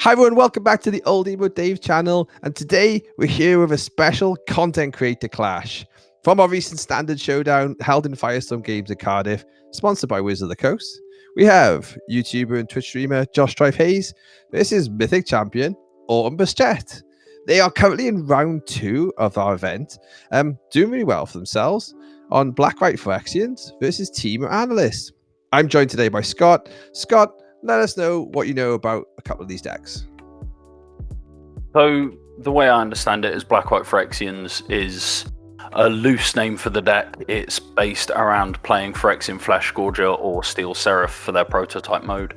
Hi everyone, welcome back to the Old Emo Dave channel, and today we're here with a special content creator clash. From our recent standard showdown held in Firestone Games in Cardiff, sponsored by Wizards of the Coast, we have YouTuber and Twitch streamer Josh Strife Hayes versus Mythic Champion Autumn Burchett. They are currently in round 2 of our event, doing really well for themselves on Black-White Phyrexians versus Team Analysts. I'm joined today by Scott. Scott, let us know what you know about a couple of these decks. So, the way I understand it is Black-White Phyrexians is a loose name for the deck. It's based around playing Phyrexian Fleshgorger or Steel Seraph for their prototype mode,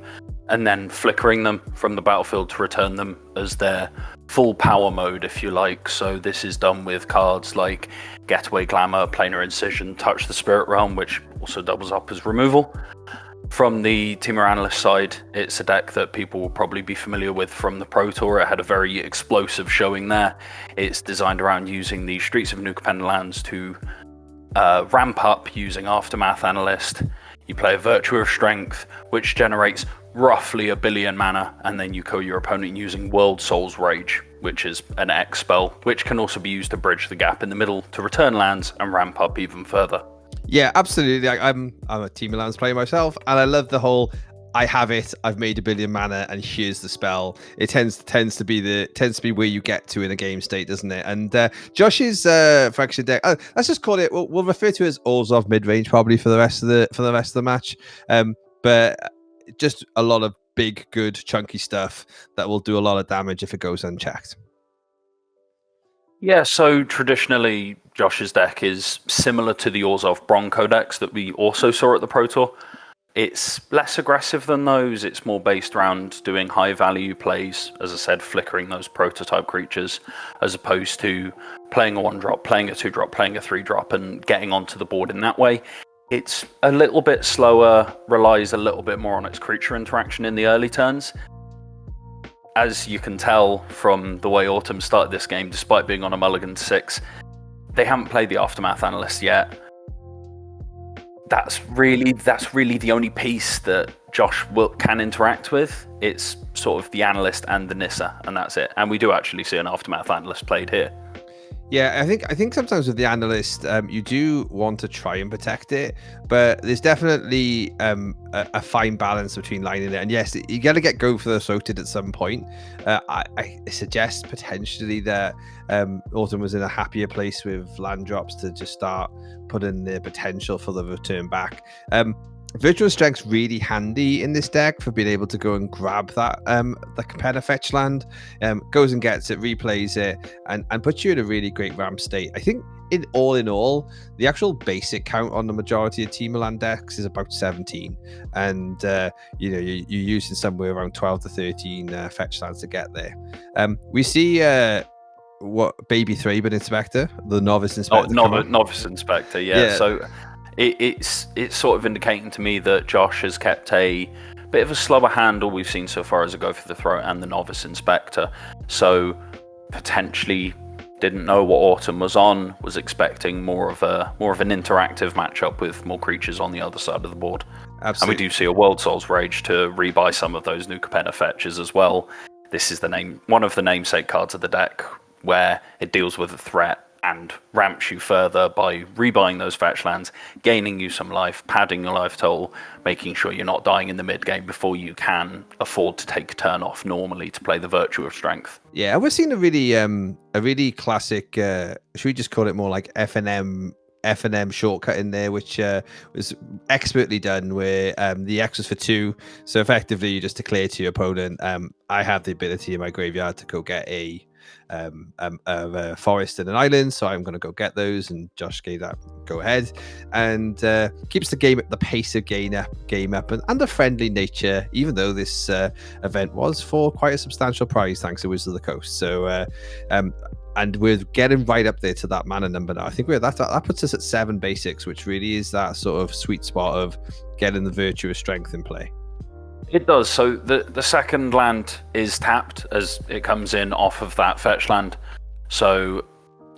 and then flickering them from the battlefield to return them as their full power mode, if you like. So this is done with cards like Getaway Glamer, Planar Incision, Touch the Spirit Realm, which also doubles up as removal. From the Team Analyst side, it's a deck that people will probably be familiar with from the Pro Tour. It had a very explosive showing there. It's designed around using the Streets of New Capenna lands to ramp up using Aftermath Analyst. You play a Virtue of Strength, which generates roughly 1 billion mana, and then you kill your opponent using World Soul's Rage, which is an X spell, which can also be used to bridge the gap in the middle to return lands and ramp up even further. Yeah, absolutely. I'm a Team of Lands player myself, and I love the whole I have it, I've made 1 billion mana, and here's the spell. It tends to be where you get to in a game state, doesn't it? And Josh's Phyrexian deck, let's just call it. We'll refer to it as Orzhov mid range probably for the rest of the match. But just a lot of big, good, chunky stuff that will do a lot of damage if it goes unchecked. Yeah, so traditionally, Josh's deck is similar to the Orzhov Bronco decks that we also saw at the Pro Tour. It's less aggressive than those. It's more based around doing high-value plays, as I said, flickering those prototype creatures, as opposed to playing a 1-drop, playing a 2-drop, playing a 3-drop, and getting onto the board in that way. It's a little bit slower, relies a little bit more on its creature interaction in the early turns. As you can tell from the way Autumn started this game, despite being on a mulligan to 6, they haven't played the Aftermath Analyst yet. That's really the only piece that Josh can interact with. It's sort of the Analyst and the Nissa, and that's it. And we do actually see an Aftermath Analyst played here. Yeah, I think sometimes with the Analyst, you do want to try and protect it, but there's definitely a fine balance between lining it. And yes, you got to get go for the sorted at some point. I suggest potentially that Autumn was in a happier place with land drops to just start putting the potential for the return back. Virtual Strength's really handy in this deck for being able to go and grab that the Capenna fetch land, goes and gets it, replays it, and puts you in a really great ramp state. I think in all, the actual basic count on the majority of Team Land decks is about 17, and you're using somewhere around 12 to 13 fetch lands to get there. We see Baby Thraben Inspector, the Novice Inspector. Novice Inspector, yeah. So it's sort of indicating to me that Josh has kept a bit of a slower handle we've seen so far as a Go for the Throat and the Novice Inspector. So potentially didn't know what Autumn was on, was expecting more of an interactive matchup with more creatures on the other side of the board. Absolutely. And we do see a World Soul's Rage to rebuy some of those new Capenna fetches as well. This is one of the namesake cards of the deck where it deals with a threat and ramps you further by rebuying those fetch lands, gaining you some life, padding your life total, making sure you're not dying in the mid game before you can afford to take a turn off normally to play the Virtue of Strength. Yeah, we're seeing a really classic, should we just call it more like F&M shortcut in there, which was expertly done, where the X was for 2, so effectively you just declare to your opponent, I have the ability in my graveyard to go get a forest and an island, so I'm going to go get those, and Josh gave that go ahead, and keeps the pace of game up and the friendly nature, even though this event was for quite a substantial prize thanks to Wizards of the Coast. So and we're getting right up there to that mana number now. I think that puts us at 7 basics, which really is that sort of sweet spot of getting the Virtue of Strength in play. It does. So the second land is tapped as it comes in off of that fetch land. So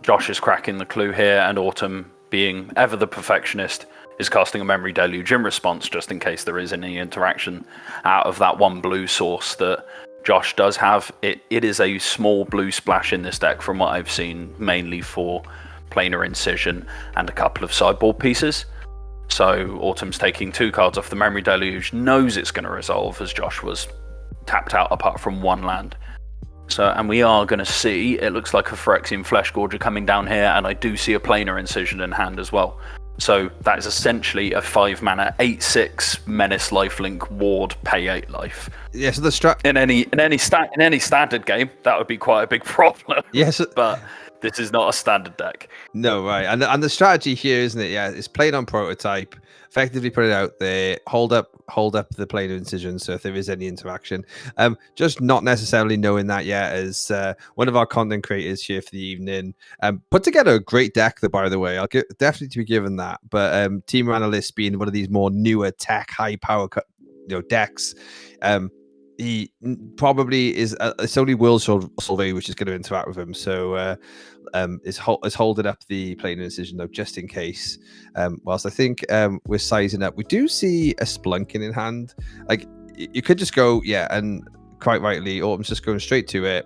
Josh is cracking the clue here, and Autumn, being ever the perfectionist, is casting a Memory Deluge in response, just in case there is any interaction out of that 1 blue source that Josh does have it. It is a small blue splash in this deck from what I've seen, mainly for planar incision and a couple of sideboard pieces. So Autumn's taking 2 cards off the Memory Deluge, knows it's going to resolve as Josh was tapped out apart from 1 land. So, and we are going to see, it looks like a Phyrexian Fleshgorger coming down here, and I do see a planar incision in hand as well. So that is essentially a 5 mana 8/6 menace lifelink ward, pay 8 life. Yeah, so the strat in any standard game that would be quite a big problem. Yes, but this is not a standard deck. No, right, and the strategy here, isn't it? Yeah, it's played on prototype, effectively put it out there, hold up the planar incision. So if there is any interaction, just not necessarily knowing that yet. As one of our content creators here for the evening, put together a great deck. That, by the way, I'll definitely to be given that. But Team Analyst being one of these more newer tech, high power, decks. He probably is. It's only Will Solvay which is going to interact with him. So is holding up the planar incision though, just in case. Whilst I think we're sizing up, we do see a Spelunking in hand. Like you could just go, yeah, and quite rightly, Autumn's just going straight to it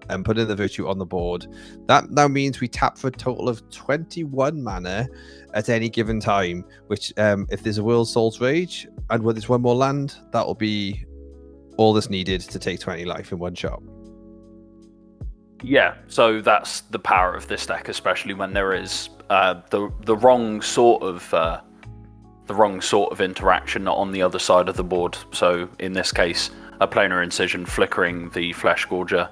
and putting the Virtue on the board. That now means we tap for a total of 21 mana at any given time. Which, if there's a World Soul's Rage and when there's one more land, that will be all that's needed to take 20 life in one shot. Yeah, so that's the power of this deck, especially when there is the wrong sort of interaction on the other side of the board. So in this case, a planar incision flickering the Fleshgorger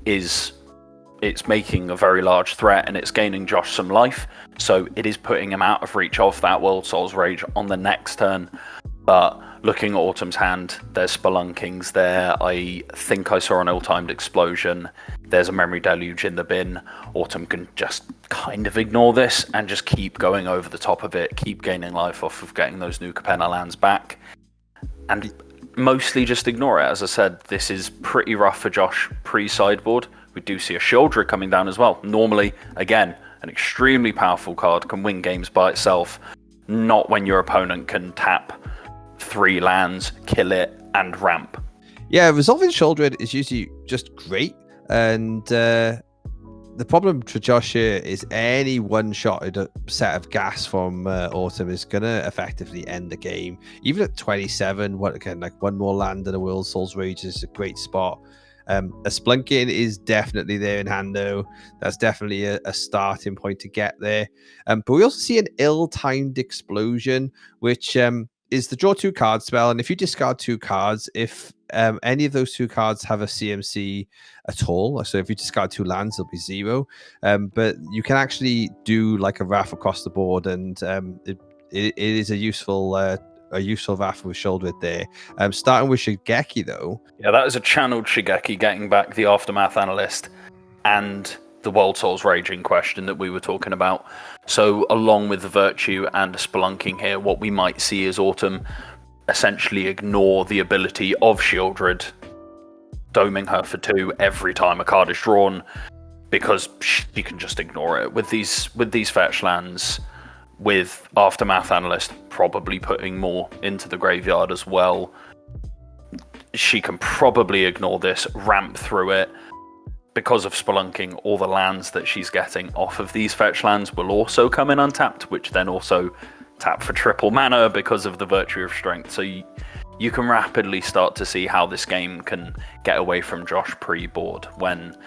it's making a very large threat, and it's gaining Josh some life. So it is putting him out of reach of that World Soul's Rage on the next turn. But looking at Autumn's hand, there's Spelunkings there. I think I saw an ill-timed explosion. There's a Memory Deluge in the bin. Autumn can just kind of ignore this and just keep going over the top of it, keep gaining life off of getting those new Capenna lands back, and mostly just ignore it. As I said, this is pretty rough for Josh pre-sideboard. We do see a Sheoldred coming down as well. Normally, again, an extremely powerful card, can win games by itself. Not when your opponent can tap 3 lands, kill it, and ramp. Yeah, resolving Sheoldred is usually just great, and the problem for Josh here is any one-shot set of gas from Autumn is going to effectively end the game. Even at 27, one more land and a World Soul's Rage is a great spot. A Spelunking is definitely there in hand, though. That's definitely a starting point to get there. But we also see an ill-timed explosion, which is the draw 2 card spell. And if you discard 2 cards, if any of those 2 cards have a CMC at all, so if you discard 2 lands, it'll be 0. But you can actually do like a Wrath across the board, and it is a useful Wrath with Sheoldred there. Starting with Shigeki, though. Yeah, that is a channeled Shigeki getting back the Aftermath Analyst and the World Soul's Rage in question that we were talking about. So along with the Virtue and Spelunking here, what we might see is Autumn essentially ignore the ability of Sheoldred, doming her for 2 every time a card is drawn, because she can just ignore it. With these fetch lands, with Aftermath Analyst probably putting more into the graveyard as well, she can probably ignore this, ramp through it. Because of Spelunking, all the lands that she's getting off of these fetch lands will also come in untapped, which then also tap for triple mana because of the Virtue of Strength. So you can rapidly start to see how this game can get away from Josh pre-board when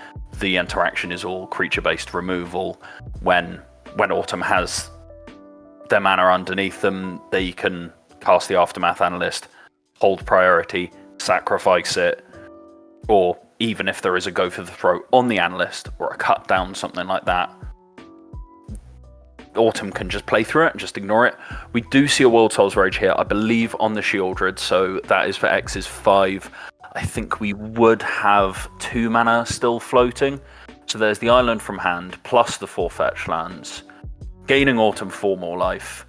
the interaction is all creature-based removal. When Autumn has their mana underneath them, they can cast the Aftermath Analyst, hold priority, sacrifice it, or even if there is a go for the throat on the Analyst or a cut down, something like that, Autumn can just play through it and just ignore it. We do see a World Soul's Rage here, I believe, on the Sheoldred, so that is for X's 5. I think we would have 2 mana still floating. So there's the island from hand, plus the 4 fetch lands, gaining Autumn 4 more life.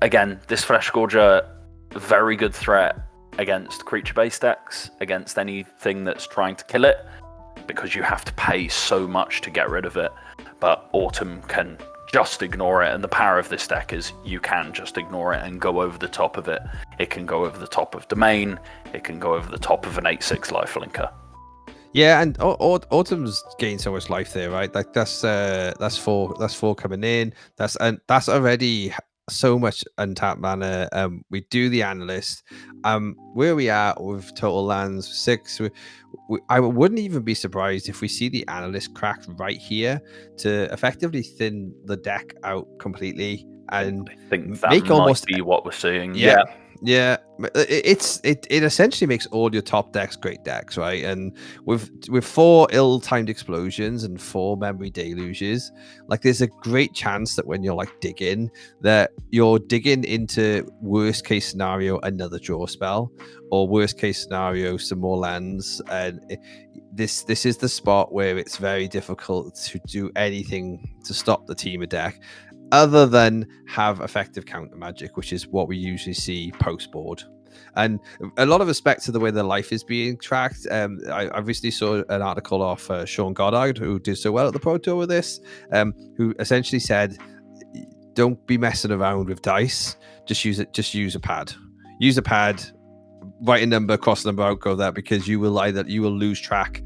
Again, this Fleshgorger, very good threat against creature-based decks, against anything that's trying to kill it, because you have to pay so much to get rid of it. But Autumn can just ignore it. And the power of this deck is you can just ignore it and go over the top of it. It can go over the top of Domain. It can go over the top of an 8/6 lifelinker. Yeah, and Autumn's gained so much life there, right? Like that's four coming in. That's already so much untapped mana. We do the analyst. Where we are with total lands 6. I wouldn't even be surprised if we see the analyst cracked right here to effectively thin the deck out completely and I think that make might almost be what we're seeing. Yeah, it essentially makes all your top decks great decks, right? And with 4 ill-timed explosions and 4 memory deluges, like there's a great chance that when you're like digging, that you're digging into worst case scenario another draw spell, or worst case scenario some more lands, and this is the spot where it's very difficult to do anything to stop the team of deck, other than have effective counter magic, which is what we usually see post board. And a lot of respect to the way the life is being tracked. I recently saw an article off Sean Goddard, who did so well at the Pro Tour with this, who essentially said, don't be messing around with dice. Just use a pad. Use a pad, write a number, cross a number out, go there, because you will lose track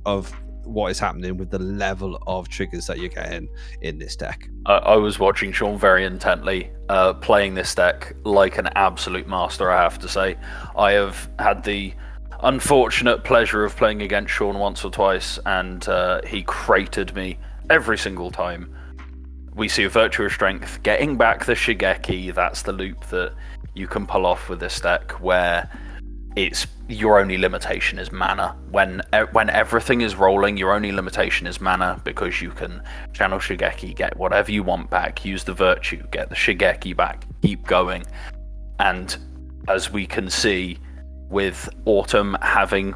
of what is happening with the level of triggers that you're getting in this deck. I was watching Sean very intently, playing this deck like an absolute master, I have to say. I have had the unfortunate pleasure of playing against Sean once or twice, and he cratered me every single time. We see a Virtue of Strength, getting back the Shigeki. That's the loop that you can pull off with this deck, where it's your only limitation is mana. When everything is rolling, your only limitation is mana, because you can channel Shigeki, get whatever you want back, use the Virtue, get the Shigeki back, keep going. And as we can see, with Autumn having,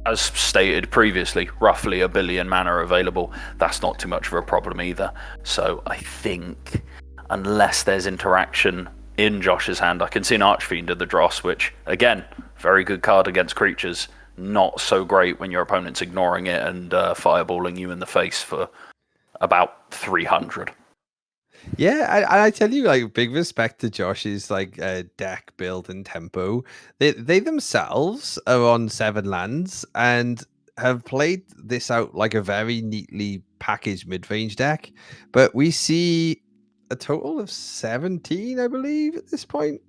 as stated previously, roughly 1 billion mana available, that's not too much of a problem either. So I think, unless there's interaction in Josh's hand, I can see an Archfiend of the Dross, which, again, very good card against creatures. Not so great when your opponent's ignoring it and fireballing you in the face for about 300. Yeah, I tell you, like, big respect to Josh's like deck build and tempo. They themselves are on 7 lands and have played this out like a very neatly packaged mid-range deck. But we see a total of 17, I believe, at this point.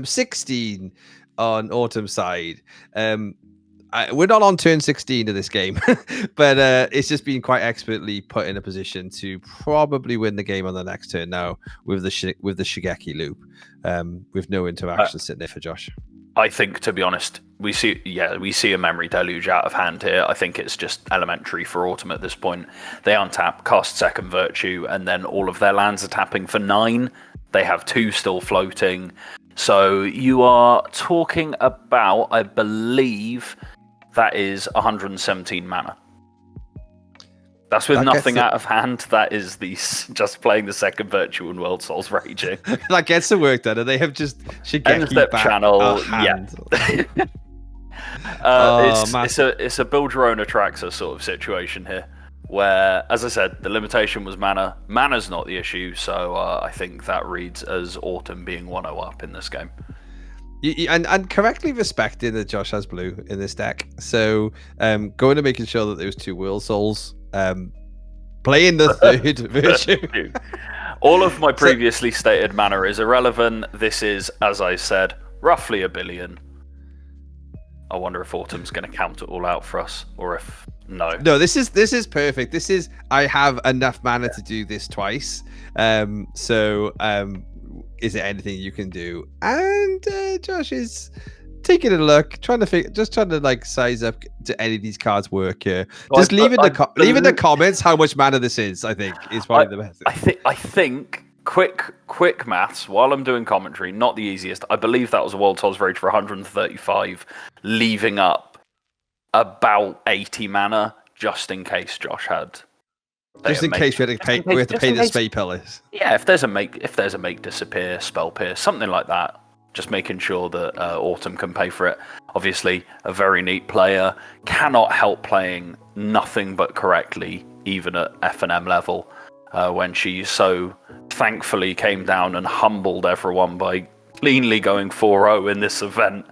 16 on Autumn's side. We're not on turn 16 of this game, but it's just been quite expertly put in a position to probably win the game on the next turn now with the Shigeki loop, with no interaction sitting there for Josh. I think, to be honest, we see a memory deluge out of hand here. I think it's just elementary for Autumn at this point. They untap, cast second Virtue, and then all of their lands are tapping for 9. They have 2 still floating. So you are talking about, I believe, that is 117 mana. That's with nothing out of hand. That is just playing the second Virtue and World Souls Raging. That gets the work done, and they have just Shigeki back channel. Hand. Yeah. It's a build your own Atraxa sort of situation here, where, as I said, the limitation was mana. Mana's not the issue, so I think that reads as Autumn being 1-0 up in this game. And correctly respecting that Josh has blue in this deck. So going to making sure that those 2 World Souls, playing the third Virtue. All of my previously stated mana is irrelevant. This is, as I said, roughly 1 billion. I wonder if Autumn's going to count it all out for us, or if no. This is perfect. This is, I have enough mana to do this twice. Is there anything you can do? And Josh is taking a look, trying to like size up to any of these cards work here. Just leave in the comments how much mana this is. I think is probably the best. I think quick maths while I'm doing commentary, not the easiest. I believe that was a World Souls Rage for 135, leaving up about 80 mana just in case Josh had. Just in case we have to pay the Spade Pillars. Yeah, if there's a make disappear, spell pierce, something like that. Just making sure that Autumn can pay for it. Obviously, a very neat player, cannot help playing nothing but correctly, even at F&M level. when she so thankfully came down and humbled everyone by cleanly going 4-0 in this event.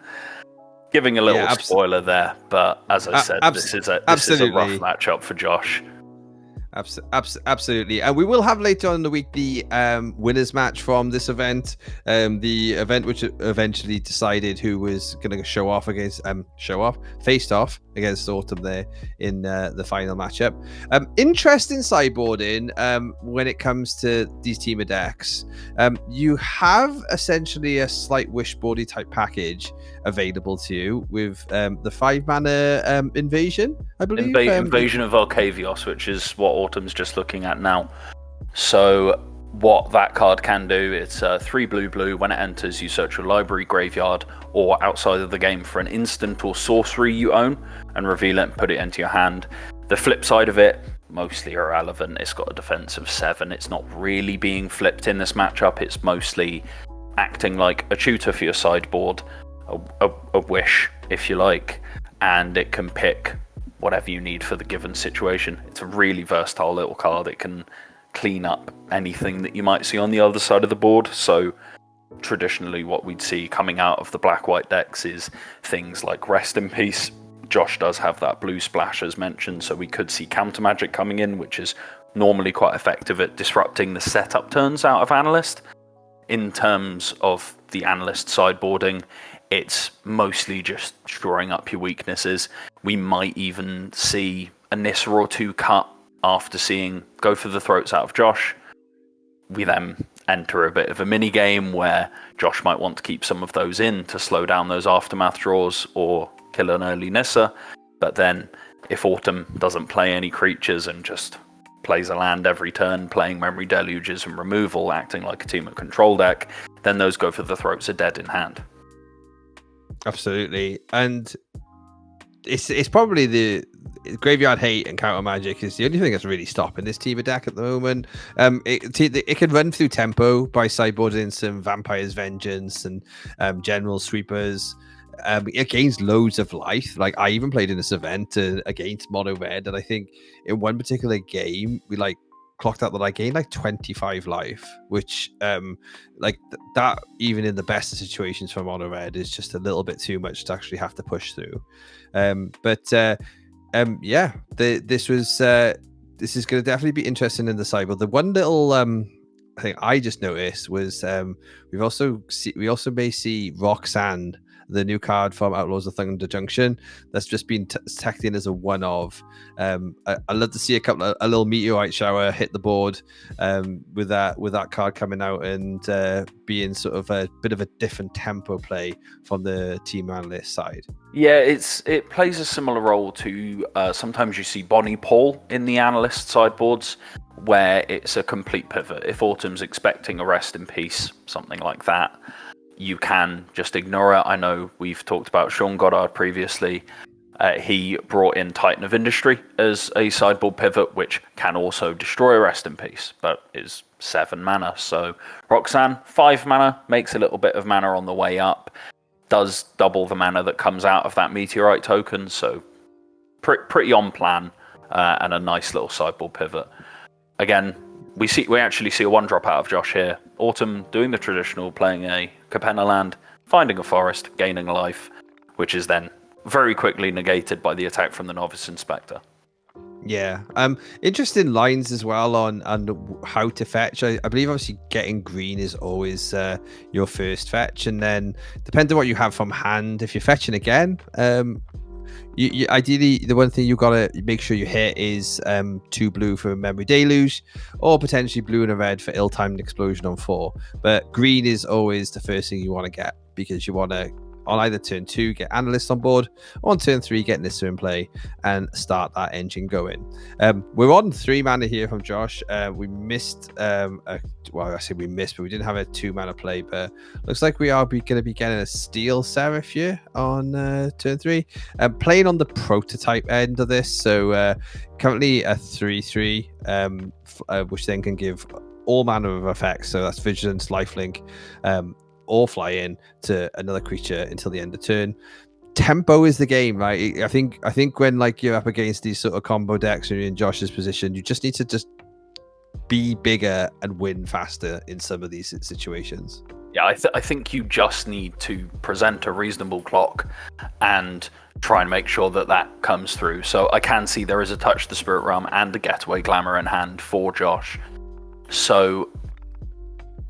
Giving a little spoiler there, but as I said, this is a rough matchup for Josh. Absolutely. And we will have later on in the week the winners match from this event. The event which eventually decided who was going to faced off against Autumn there in the final matchup. Interesting sideboarding when it comes to these team of decks. You have essentially a slight wishboardy type package available to you with the 5-mana invasion, I believe. Invasion of Arcavios, which is what Autumn's just looking at now. So what that card can do, it's 3 blue. When it enters, you search your library, graveyard, or outside of the game for an instant or sorcery you own and reveal it and put it into your hand. The flip side of it, mostly irrelevant. It's got a defense of 7. It's not really being flipped in this matchup. It's mostly acting like a tutor for your sideboard, a wish, if you like, and it can pick whatever you need for the given situation. It's a really versatile little card. It can clean up anything that you might see on the other side of the board. So traditionally what we'd see coming out of the black-white decks is things like Rest in Peace. Josh does have that blue splash as mentioned, so we could see counter magic coming in, which is normally quite effective at disrupting the setup turns out of Analyst. In terms of the Analyst sideboarding, it's mostly just shoring up your weaknesses. We might even see a Nissa or 2 cut after seeing Go for the Throats out of Josh. We then enter a bit of a mini game where Josh might want to keep some of those in to slow down those aftermath draws or kill an early Nissa. But then if Autumn doesn't play any creatures and just plays a land every turn, playing Memory Deluges and removal, acting like a team of control deck, then those Go for the Throats are dead in hand. Absolutely. And it's probably the Graveyard Hate and Counter Magic is the only thing that's really stopping this team of deck at the moment. It can run through tempo by sideboarding some Vampire's Vengeance and General Sweepers. It gains loads of life. Like I even played in this event against Mono Red, and I think in one particular game we clocked out that I gained 25 life, which that even in the best of situations for Mono Red is just a little bit too much to actually have to push through. This is going to definitely be interesting in the sideboard. The one little thing I just noticed was we also may see Roxanne, the new card from Outlaws of Thunder Junction, that's just been tacked in as a one-of. I'd love to see a little meteorite shower hit the board with that card coming out and being sort of a bit of a different tempo play from the team analyst side. Yeah, it plays a similar role to sometimes you see Bonnie Paul in the analyst sideboards, where it's a complete pivot. If Autumn's expecting a Rest in Peace, something like that, you can just ignore it. I know we've talked about Sean Goddard previously. He brought in Titan of Industry as a sideboard pivot, which can also destroy Rest in Peace, but is 7 mana. So Roxanne, 5 mana, makes a little bit of mana on the way up, does double the mana that comes out of that Meteorite token, so pretty on plan, and a nice little sideboard pivot. Again, we actually see a 1-drop out of Josh here. Autumn doing the traditional, playing a Capenna land, finding a forest, gaining a life, which is then very quickly negated by the attack from the Novice Inspector. Yeah. Interesting lines as well on how to fetch. I believe obviously getting green is always your first fetch, and then depending on what you have from hand, if you're fetching again, you ideally the one thing you gotta make sure you hit is 2 blue for Memory Deluge, or potentially blue and a red for Ill-Timed Explosion on 4. But green is always the first thing you want to get, because you want to on either turn 2 get Analyst on board, or on turn 3 get Nissa in play and start that engine going. We're on 3 mana here from Josh. We missed I say we missed, but we didn't have a 2 mana play, but looks like we are going to be getting a Steel Seraph here on turn 3, playing on the prototype end of this. So currently a 3/3, which then can give all manner of effects. So that's Vigilance, Lifelink, or fly in to another creature until the end of turn. Tempo is the game, right? I think when you're up against these sort of combo decks and you're in Josh's position, you just need to be bigger and win faster in some of these situations. Yeah, I think you just need to present a reasonable clock and try and make sure that that comes through. So I can see there is a Touch the Spirit Realm and a Getaway Glamer in hand for Josh. So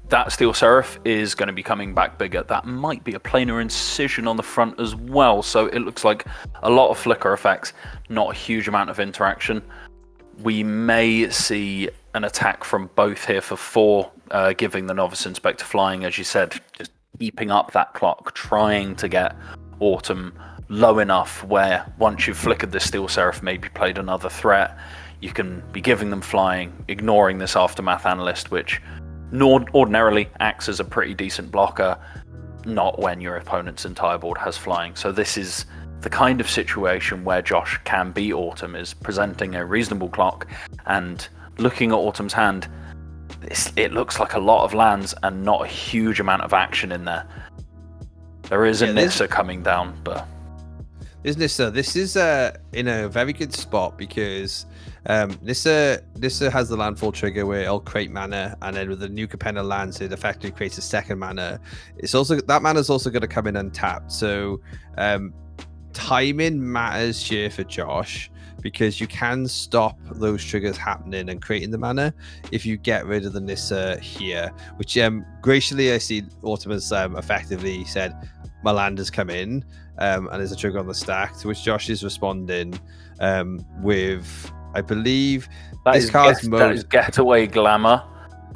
that Steel Seraph is going to be coming back bigger. That might be a planar incision on the front as well. So it looks like a lot of flicker effects, not a huge amount of interaction. We may see an attack from both here for 4, giving the Novice Inspector flying, as you said, just keeping up that clock, trying to get Autumn low enough where once you've flickered the Steel Seraph, maybe played another threat, you can be giving them flying, ignoring this Aftermath Analyst, which ordinarily acts as a pretty decent blocker, not when your opponent's entire board has flying. So this is the kind of situation where Josh can beat Autumn, is presenting a reasonable clock and looking at Autumn's hand. It looks like a lot of lands and not a huge amount of action in there. There is a Nissa coming down, but... There's Nissa. This is in a very good spot because Nissa has the landfall trigger where it'll create mana, and then with the new Capenna lands, it effectively creates a second mana. It's also, that mana is also going to come in untapped. So timing matters here for Josh, because you can stop those triggers happening and creating the mana if you get rid of the Nissa here, which graciously I see Autumn has effectively said, my land has come in, and there's a trigger on the stack, to which Josh is responding with, I believe, that is Getaway Glamer.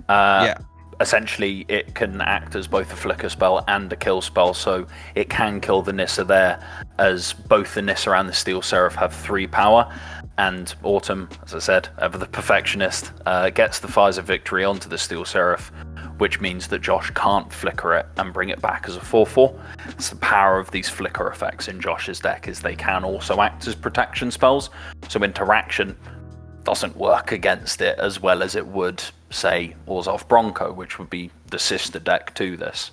Yeah. Essentially, it can act as both a flicker spell and a kill spell, so it can kill the Nissa there, as both the Nissa and the Steel Seraph have 3 power, and Autumn, as I said, ever the perfectionist, gets the Fires of Victory onto the Steel Seraph, which means that Josh can't flicker it and bring it back as a 4/4. It's the power of these flicker effects in Josh's deck, is they can also act as protection spells, so interaction doesn't work against it as well as it would, say, Orzhov Bronco, which would be the sister deck to this.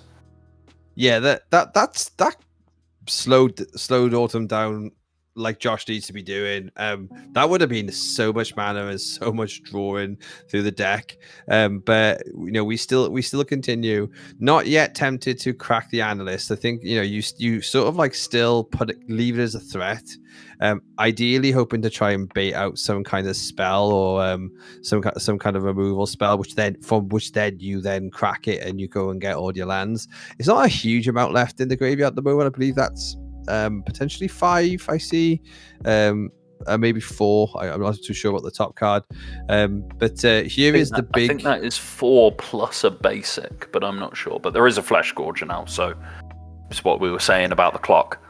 Yeah, that slowed Autumn down like Josh needs to be doing. That would have been so much mana and so much drawing through the deck. But we still continue. Not yet tempted to crack the Analyst. I think you sort of like still leave it as a threat. Ideally hoping to try and bait out some kind of spell or some kind of removal spell, which then you then crack it and you go and get all your lands. It's not a huge amount left in the graveyard at the moment. I believe that's potentially 5 I see, maybe 4. I'm not too sure about the top card, but here is the big... I think that is 4 plus a basic, but I'm not sure. But there is a Fleshgorger now, so it's what we were saying about the clock.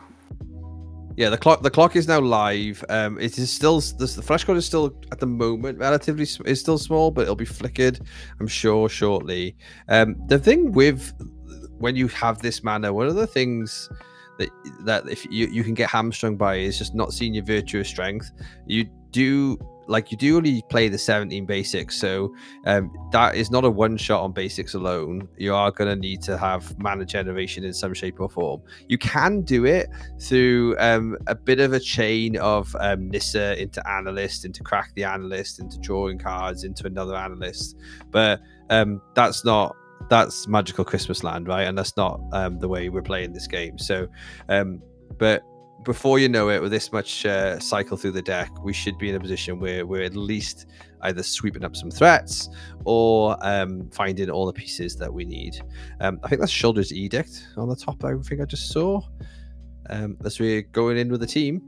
Yeah, the clock is now live. It is still, the Fleshgorger is still at the moment relatively is still small, but it'll be flickered, I'm sure, shortly. The thing with when you have this mana, one of the things that if you can get hamstrung by is just not seeing your virtuous strength. You do only play the 17 basics, so that is not a one shot on basics alone. You are going to need to have mana generation in some shape or form. You can do it through a bit of a chain of Nissa into Analyst, into Crack the Analyst, into drawing cards, into another Analyst, but that's Magical Christmas Land, right? And that's not the way we're playing this game. So, but before you know it, with this much cycle through the deck, we should be in a position where we're at least either sweeping up some threats or finding all the pieces that we need. I think that's Sheoldred's Edict on the top. I think I just saw. As we're going in with the team.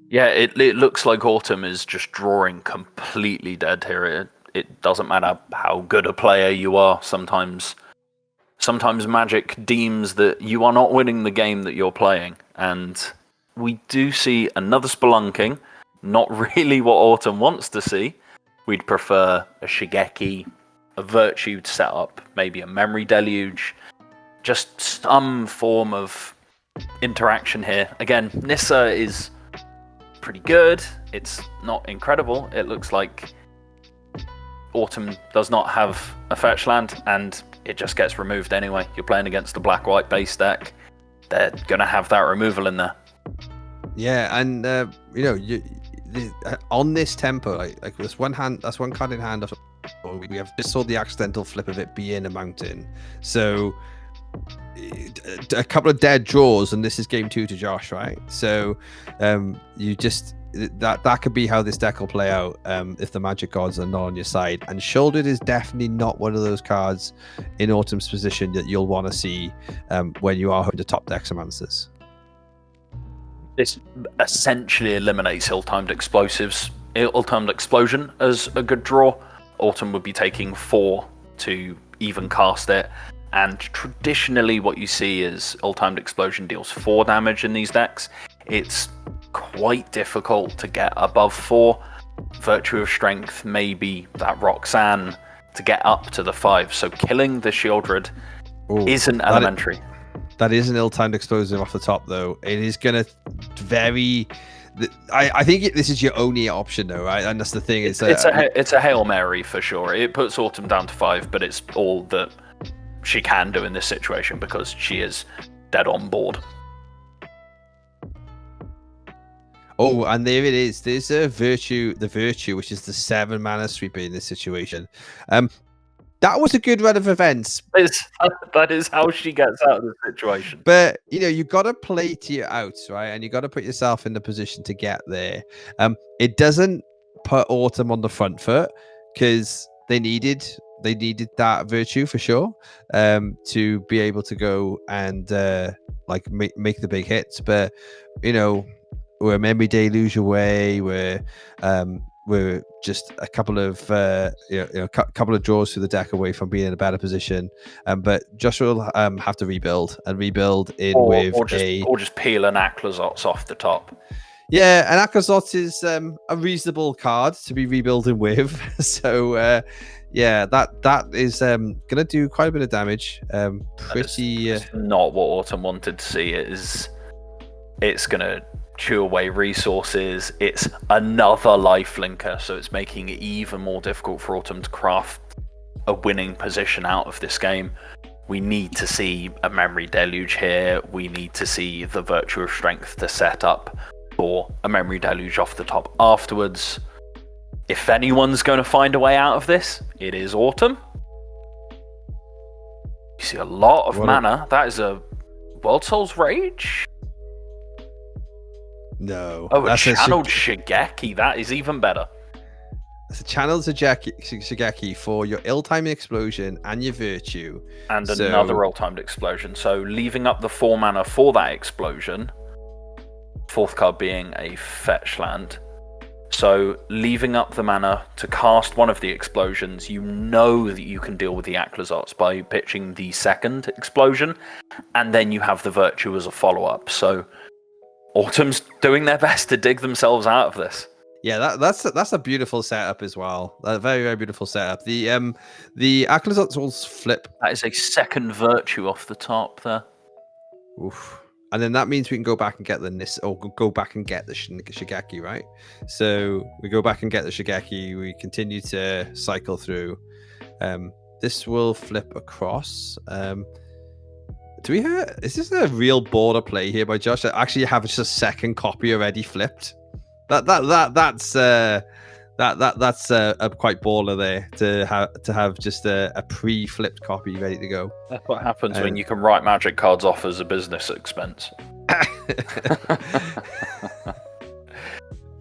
Yeah, it looks like Autumn is just drawing completely dead here. It doesn't matter how good a player you are. Sometimes Magic deems that you are not winning the game that you're playing. And we do see another Spelunking. Not really what Autumn wants to see. We'd prefer a Shigeki, a Virtued setup, maybe a Memory Deluge. Just some form of interaction here. Again, Nissa is pretty good. It's not incredible. It looks like Autumn does not have a fetch land, and it just gets removed anyway. You're playing against the black-white base deck. They're going to have that removal in there. Yeah, and on this tempo, like this one hand, that's one card in hand. We have just saw the accidental flip of it being a mountain. So a couple of dead draws, and this is game 2 to Josh, right? So you just that could be how this deck will play out if the magic gods are not on your side. And Sheoldred is definitely not one of those cards in Autumn's position that you'll want to see when you are home to top Dexamances. This essentially eliminates ill-timed explosives, ill-timed explosion as a good draw. Autumn would be taking 4 to even cast it, and traditionally what you see is ill-timed explosion deals 4 damage in these decks. It's quite difficult to get above 4. Virtue of Strength, maybe that Roxanne to get up to the 5. So killing the Sheoldred isn't elementary. That is an ill-timed explosive off the top, though. It is going to vary. I think this is your only option, though, right? And that's the thing. It's a Hail Mary for sure. It puts Autumn down to 5, but it's all that she can do in this situation because she is dead on board. Oh, and there it is. There's a Virtue, which is the 7 mana sweeper in this situation. That was a good run of events. That is how she gets out of the situation. But, you got to play to your outs, right? And you got to put yourself in the position to get there. It doesn't put Autumn on the front foot because they needed that Virtue for sure to be able to go and make the big hits. But, we're Memory Deluge away, we're just a couple of couple of draws through the deck away from being in a better position. But Joshua will have to rebuild or just peel an Aclazotz off the top. Yeah, an Aclazotz is a reasonable card to be rebuilding with. So that is gonna do quite a bit of damage. It's not what Autumn wanted to see. It's gonna chew away resources. It's another lifelinker, so it's making it even more difficult for Autumn to craft a winning position out of this game. We need to see a Memory Deluge here. We need to see the Virtue of Strength to set up for a Memory Deluge off the top afterwards. If anyone's going to find a way out of this, it is Autumn. You see a lot of mana. That is a World Soul's Rage? No. Oh, a channeled Shigeki. That is even better. It's a channeled Shigeki for your ill-timed explosion and your Virtue. And another ill-timed explosion. So leaving up the 4 mana for that explosion. 4th card being a fetch land. So leaving up the mana to cast one of the explosions, you know that you can deal with the Aclazotz by pitching the 2nd explosion. And then you have the Virtue as a follow-up. So Autumn's doing their best to dig themselves out of this. Yeah, that's a beautiful setup as well. A very, very beautiful setup. The Aclazotz will flip. That is a 2nd Virtue off the top there. Oof. And then that means we can go back and get the Nissa, or go back and get the Shigeki, right? So we go back and get the Shigeki. We continue to cycle through. This will flip across. Is this a real border play here by Josh? I actually have just a 2nd copy already flipped. That's quite baller there to have just a pre-flipped copy ready to go. That's what happens when you can write magic cards off as a business expense.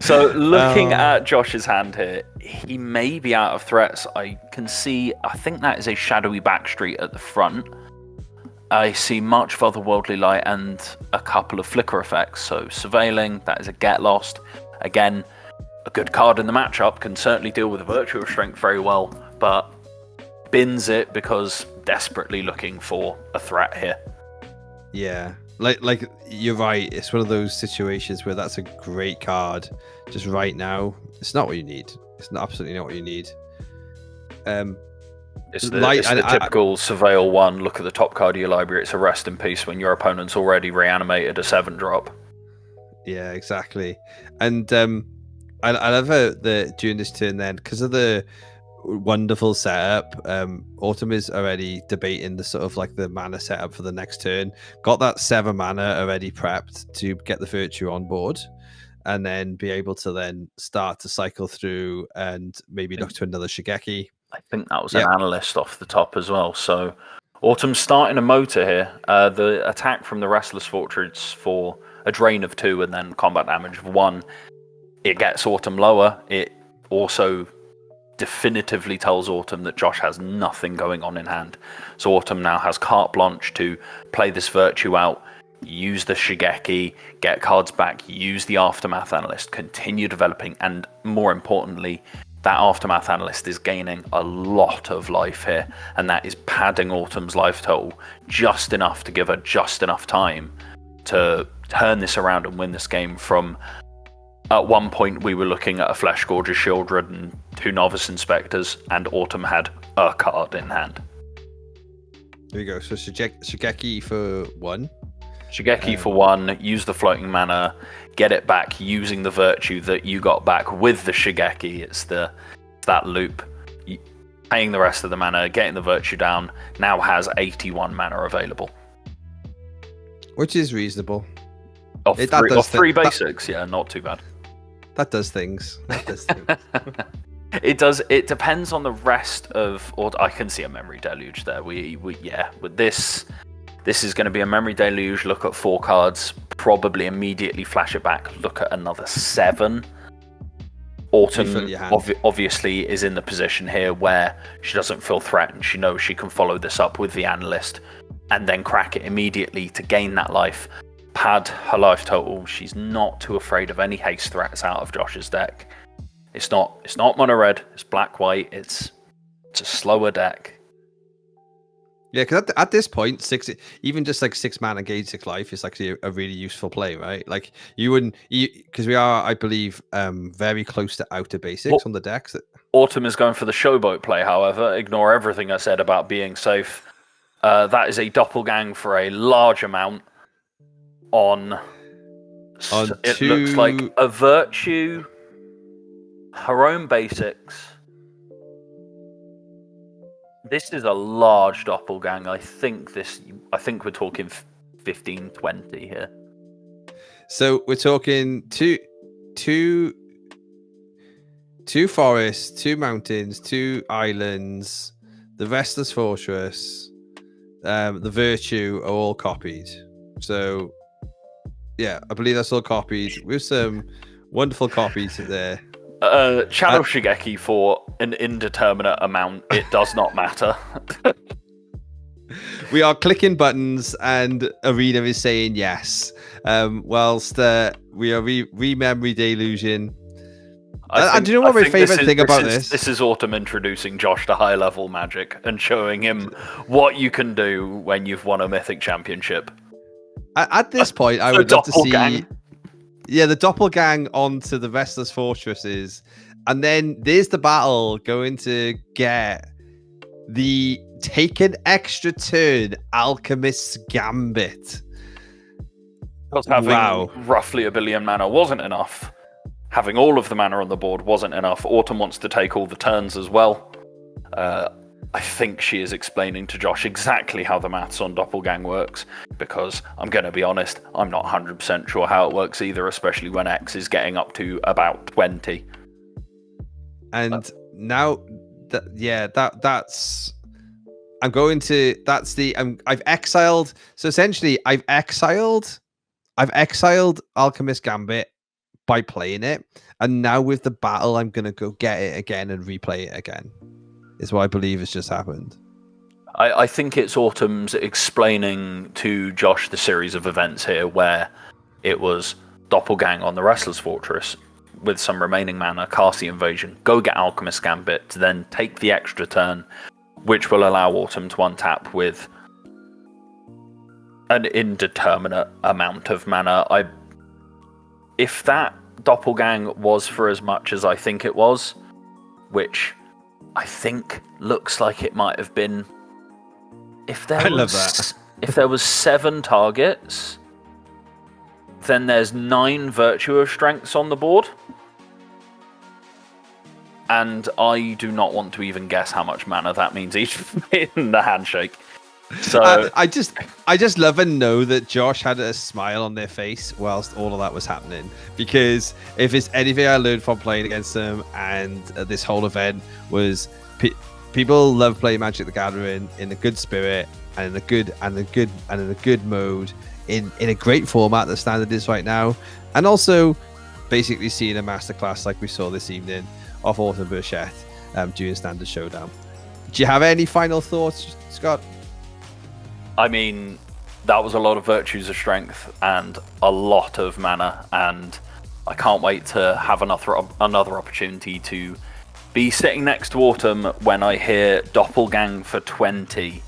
So looking at Josh's hand here, he may be out of threats. I think that is a shadowy backstreet at the front. I see much of Otherworldly Light and a couple of flicker effects. So Surveilling, that is a Get Lost. Again, a good card in the matchup, can certainly deal with the Virtue of Strength very well, but bins it because desperately looking for a threat here. Yeah, like you're right. It's one of those situations where that's a great card. Just right now, it's not what you need. It's absolutely not what you need. It's the typical Surveil 1, look at the top card of your library, it's a Rest in Peace when your opponent's already reanimated a 7-drop. Yeah, exactly. And I love that during this turn then, because of the wonderful setup, Autumn is already debating the sort of like the mana setup for the next turn. Got that 7 mana already prepped to get the Virtue on board. and then be able to then start to cycle through and maybe look to another Shigeki. I think that was an analyst off the top as well. So Autumn's starting a motor here. The attack from the Restless Fortress for a drain of 2 and then combat damage of 1. It gets Autumn lower. It also definitively tells Autumn that Josh has nothing going on in hand. So Autumn now has carte blanche to play this virtue out, use the Shigeki, get cards back, use the Aftermath Analyst, continue developing, and more importantly, that Aftermath Analyst is gaining a lot of life here, and that is padding Autumn's life total just enough to give her just enough time to turn this around and win this game from... At one point, we were looking at a Fleshgorger, Sheoldred, and 2 Novice Inspectors, and Autumn had a card in hand. There we go. So Shigeki for 1. Shigeki for 1, use the floating mana, get it back using the virtue that you got back with the Shigeki. It's that loop. Paying the rest of the mana, getting the virtue down, now has 81 mana available. Which is reasonable. Off 3 basics, yeah, not too bad. That does things. It does. It depends on the rest of. Or I can see a memory deluge there. With this is going to be a memory deluge. Look at 4 cards. Probably immediately flash it back. Look at another 7. Autumn obviously is in the position here where she doesn't feel threatened. She knows she can follow this up with the analyst and then crack it immediately to gain that life. Pad her life total. She's not too afraid of any haste threats out of Josh's deck. It's not mono red. It's black white. It's a slower deck. Yeah, because at this point, even just like 6 mana gauge 6 life is actually a really useful play, right? Like you wouldn't, because we are, I believe, very close to outer basics on the decks. Autumn is going for the showboat play. However, ignore everything I said about being safe. That is a doppelgang for a large amount. It looks like a virtue, her own basics. This is a large doppelgang. I think we're talking 15, 20 here. So we're talking two forests, 2 mountains, 2 islands, the Restless Fortress, the virtue are all copied. So yeah, I believe that's all copied with some wonderful copies there. Channel Shigeki for an indeterminate amount. It does not matter. We are clicking buttons and Arena is saying yes. Whilst we are re-memory deluging. And do you know what my favourite thing about this? This is Autumn introducing Josh to high-level Magic and showing him what you can do when you've won a Mythic Championship. At this point, I would love to see... Yeah, the doppelgang onto the Restless Fortresses. And then there's the battle going to get the take an extra turn Alchemist's Gambit. Because having roughly 1 billion mana wasn't enough. Having all of the mana on the board wasn't enough. Autumn wants to take all the turns as well. I think she is explaining to Josh exactly how the maths on Doppelgang works, because I'm going to be honest, I'm not 100% sure how it works either, especially when X is getting up to about 20. And now, that's... I'm going to... That's the... I've exiled... So essentially, I've exiled Alchemist Gambit by playing it, and now with the battle, I'm going to go get it again and replay it again. Is what I believe has just happened. I think it's Autumn's explaining to Josh the series of events here where it was Doppelgang on the Restless Fortress with some remaining mana, cast the invasion, go get Alchemist Gambit, to then take the extra turn, which will allow Autumn to untap with an indeterminate amount of mana. If that Doppelgang was for as much as I think it was, which I think looks like it might have been. If there was 7 targets, then there's 9 Virtue of Strengths on the board. And I do not want to even guess how much mana that means each in the handshake. So I just love and know that Josh had a smile on their face whilst all of that was happening, because if it's anything I learned from playing against them and this whole event was people love playing Magic the Gathering in a good spirit and in a good mode in a great format that Standard is right now, and also basically seeing a masterclass like we saw this evening of Autumn Burchett during Standard Showdown. Do you have any final thoughts, Scott? I mean, that was a lot of Virtues of Strength and a lot of mana, and I can't wait to have another opportunity to be sitting next to Autumn when I hear Doppelgang for 20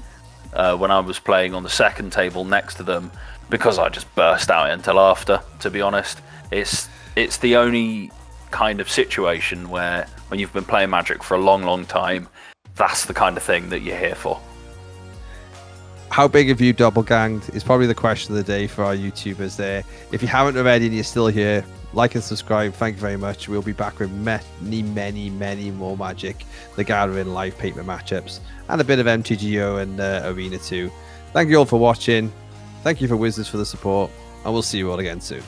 when I was playing on the second table next to them, because I just burst out into laughter, to be honest. It's the only kind of situation where when you've been playing Magic for a long time, that's the kind of thing that you're here for. How big have you doppelganged is probably the question of the day for our YouTubers there. If you haven't already and you're still here, like and subscribe. Thank you very much. We'll be back with many more Magic the Gathering live paper matchups and a bit of MTGO and Arena too. Thank you all for watching. Thank you for Wizards for the support, and we'll see you all again soon.